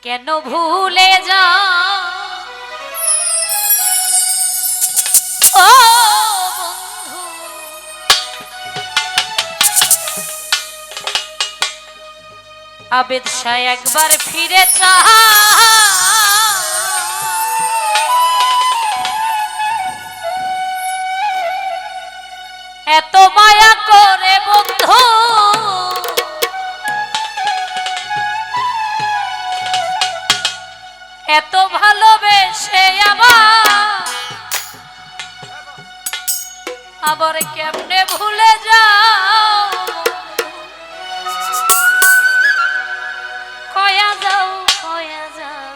কেন ভুলে যা ও বন্ধু, আবেদ শাহ একবার ফিরে চা, এত মায়া করে বন্ধু এত ভালোবেসে আবার কেমনে ভুলে যাও, কয়া যাও কয়া যাও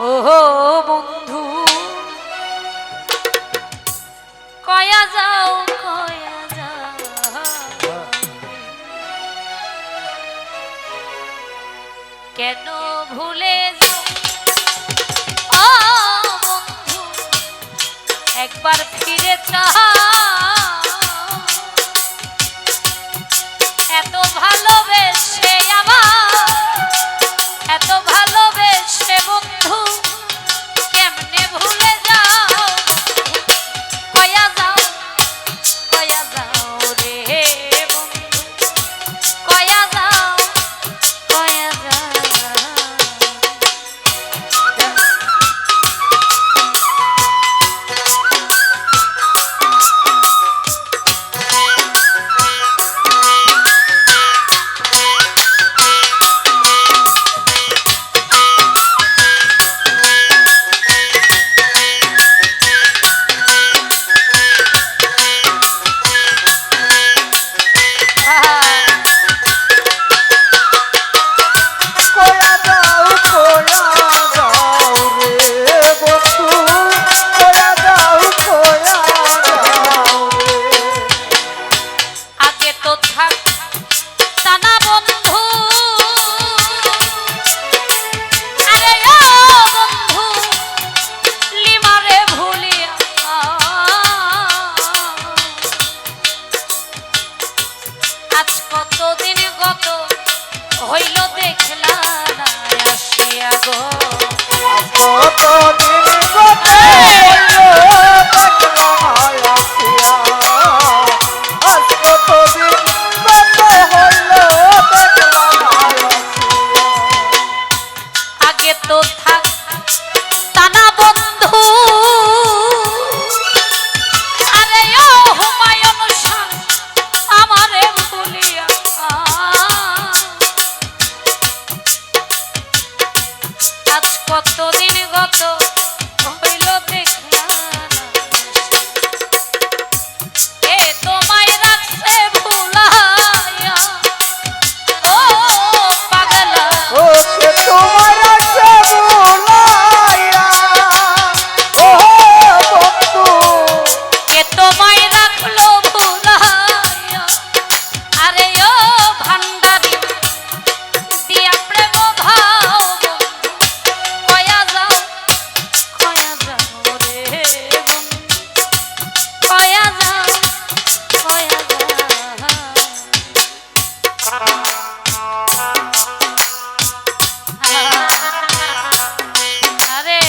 ওহো বন্ধু, কয়া যাও কয়া যাও কেন ভুলে যাও ও বন্ধু, একবার ফিরে চাও, এত ভালোবেসে এত ভালোবেসে বন্ধু কেমনে ভুলে যাও, কয়া যাও রে বন্ধু, কয়া যাও কয়া যাও হইল দেখলা না আসিয়া গো, কতদিন গত হইল দেখলা না আসিয়া, আজ কতদিন গত হইল দেখলা না আসিয়া, আগে তো থাক তানা বন্ধু, আরে ও হুমায়ুন শাহ আমারে ভুলিয়া, আজ কতদিন গত হইল দেখলা না, এ তোমায় রাখছে ভুলাইয়া ও পাগলা, ওকে তোমার আছে ভুলাইয়া, ও বন্ধু কে তোমায় রাখলো ভুলাইয়া, আরে ও ভান্ডারি দিয়া প্রেম ভাও বন্ধু, কয়া যাও রে বন্ধু, কয়া যাও আরে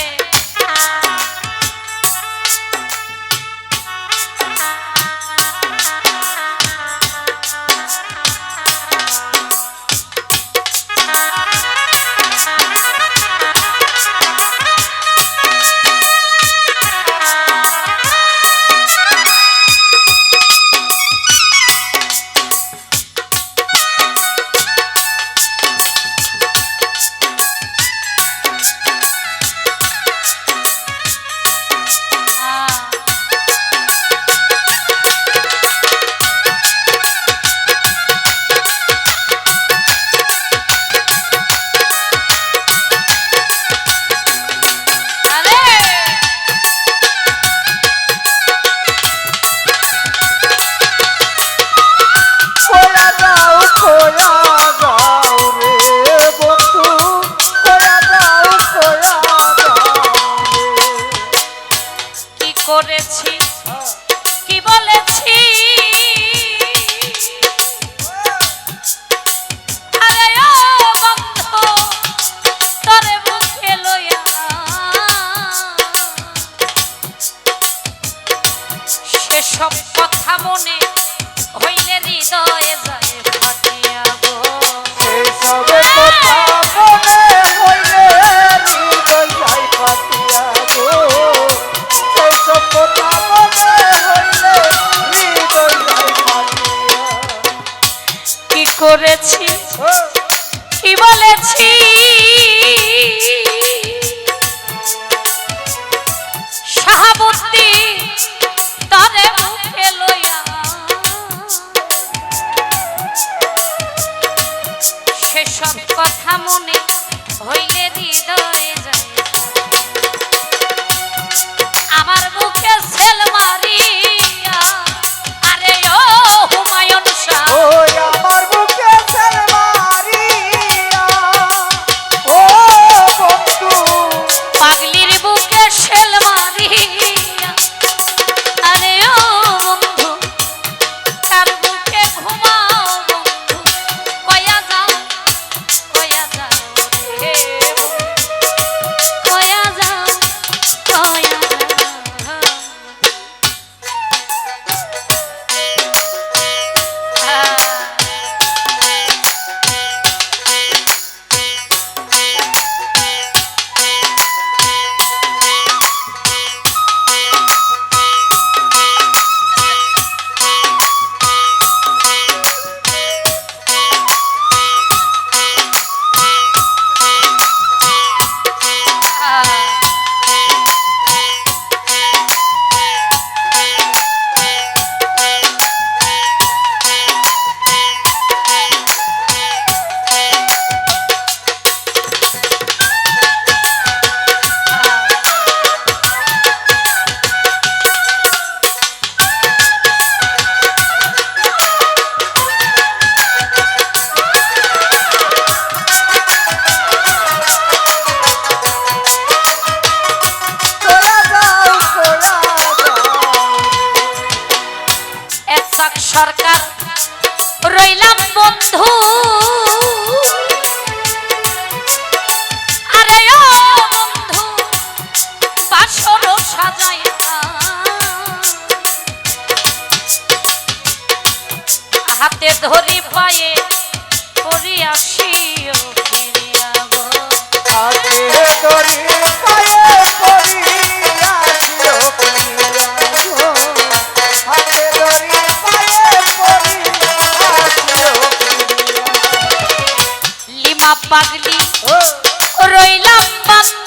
করেছি কি বলেছি করেছি ও কি বলেছি শাহাবুদ্দি তরে মুখে লইয়া সেসব কথা মনে হইলে হৃদয়ে যায় আমার বুকে সেল মারিয়া আরে ও হুমায়ুন শাহ ওই আমার বুকে তেল মারিয়া ও বন্ধু পাগলির বুকে সেল মারিয়া আরে ও বন্ধু তার বুকে ঘুমাও বন্ধু কয়া যাও রে বন্ধু, কয়া যাও এসক সরকার রইলাম বন্ধু আরে ও বন্ধু বাসর সাজাইয়া হাতে ধরি পায়ে পড়িয়াছিও ফিরিয়া গো হাতে ধরি পায়ে পড়িয়াছিও প্রিয়া গো। হাতে ধরি পায়ে পড়িয়াছিও প্রিয়া। লিমা পাগলি ও রইলাম বন্ধু